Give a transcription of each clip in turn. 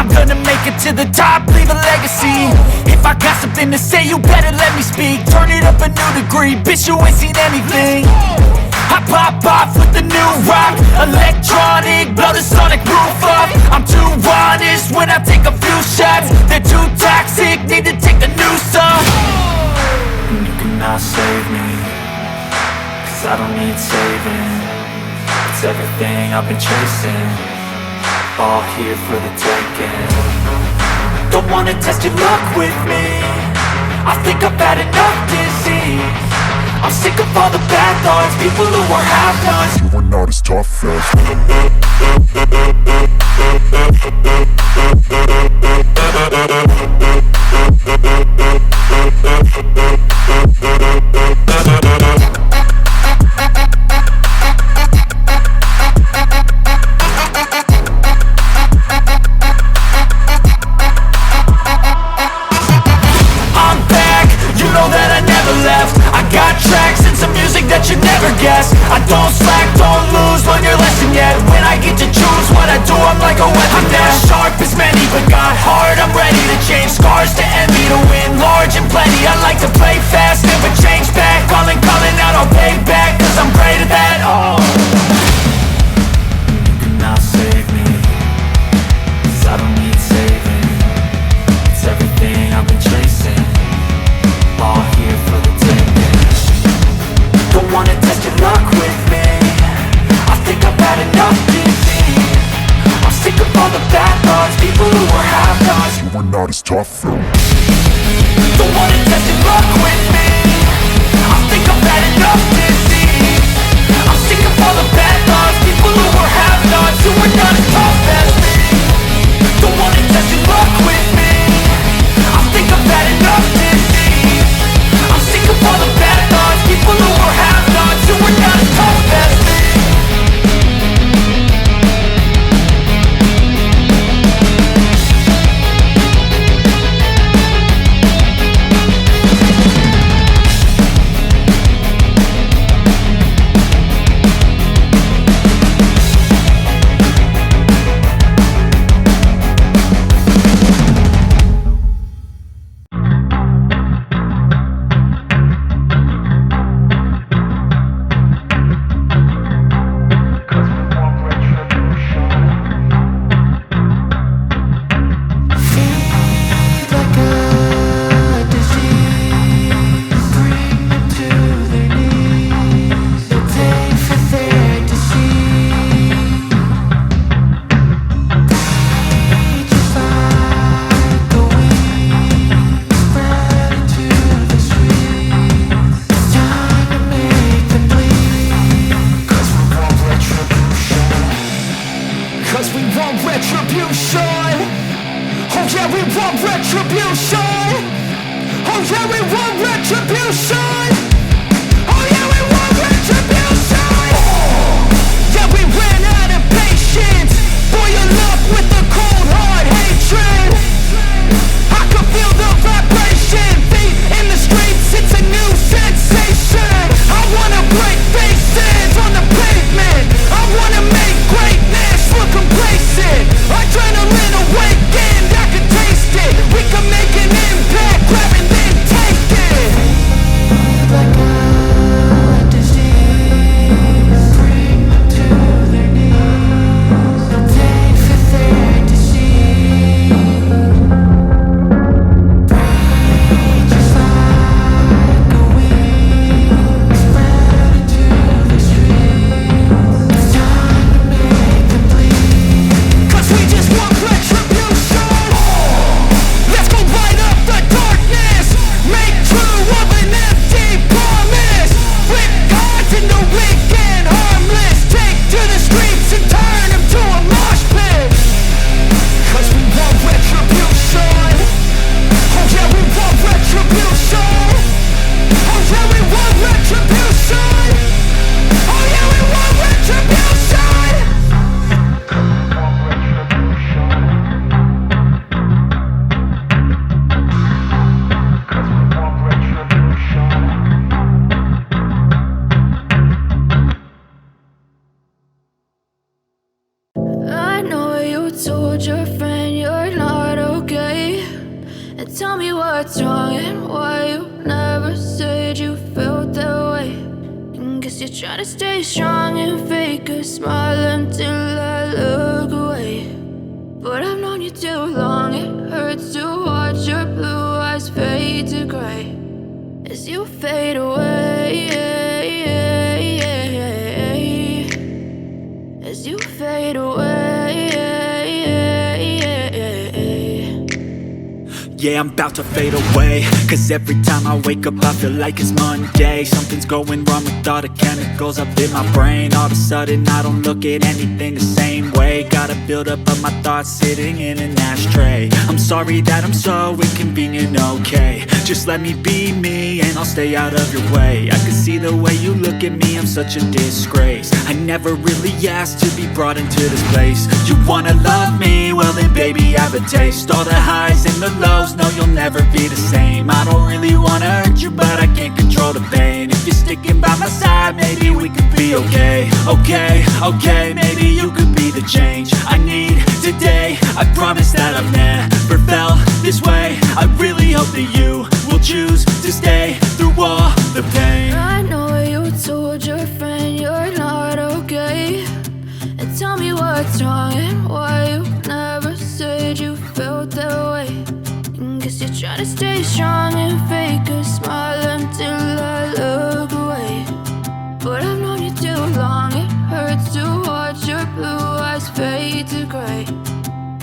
I'm gonna make it to the top, leave a legacy. If I got something to say, you better let me speak. Turn it up a new degree, bitch, you ain't seen anything. I pop off with the new rock, electronic, blow the sonic roof up. I'm too honest when I take a few shots. They're too toxic, need to take the noose off. And you cannot save me, cause I don't need saving. It's everything I've been chasing, all here for the taking. Don't wanna test your luck with me, I think I've had enough disease. I'm sick of all the bad thoughts, people who are half-nots. You were not as tough as I'm back, you know that I never left. I got tracks and some music that you never guess. I don't slack, don't lose, learn your lesson yet. When I get to choose what I do, I'm like a weapon. I'm not sharp as many, but got hard, I'm ready to change. Scars to envy, to win large and plenty. I like to play fast, never change back. Calling out, I'll pay back, cause I'm great at that. Oh, you cannot save me, cause I don't need saving. It's everything I've been chasing, all here for the taking. Don't wanna test your luck with me, I think I've had enough disease. I'm sick of all the bad thoughts, people who are half-nots. you were not as tough though. Don't wanna test your luck with me, I think I've had enough disease. I'm sick of all the bad thoughts, people who are half-nots, who are not as tough as me. Don't wanna test your luck with me, I think I've had enough disease. I'm sick of all the bad thoughts, people who are half-nots, who are not as tough as me. Cause we want retribution. Oh yeah, we want retribution. Oh yeah, we want retribution. Oh yeah, we want retribution. Yeah, we ran out of patience. Boil up with the cold hard hatred. I can feel the vibration. Feet in the streets, it's a new sensation. I wanna break faces on the pavement. I wanna make greatness look complacent. Adrenaline awakened, I can taste it. We can make an impact, grab and then take it. Like a disease, bring them to their knees. They'll take for 30 Tell me what's wrong and why you never said you felt that way. And guess you're trying to stay strong and fake a smile until I look away. But I've known you too long, it hurts to watch your blue eyes fade to gray as you fade away, as you fade away. Yeah, I'm about to fade away, cause every time I wake up I feel like it's Monday. Something's going wrong with all the chemicals up in my brain. All of a sudden I don't look at anything the same way. Gotta build up of my thoughts sitting in an ashtray. I'm sorry that I'm so inconvenient, okay. Just let me be me and I'll stay out of your way. I can see the way you look at me, I'm such a disgrace. I never really asked to be brought into this place. You wanna love me? Well then baby have a taste. All the highs and the lows, no you'll never be the same. I don't really wanna hurt you but I can't control the pain. If you're sticking by my side maybe we could be okay. Okay, maybe you could be the change I need today. I promise that I've never felt this way. I really hope that you will choose to stay through all the pain. I know you told your friend you're not okay. And tell me what's wrong and why you never said you felt that way. And guess you're trying to stay strong and fake a smile until I look away. But I've known you too long, it hurts to watch your blue eyes fade to gray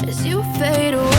as you fade away.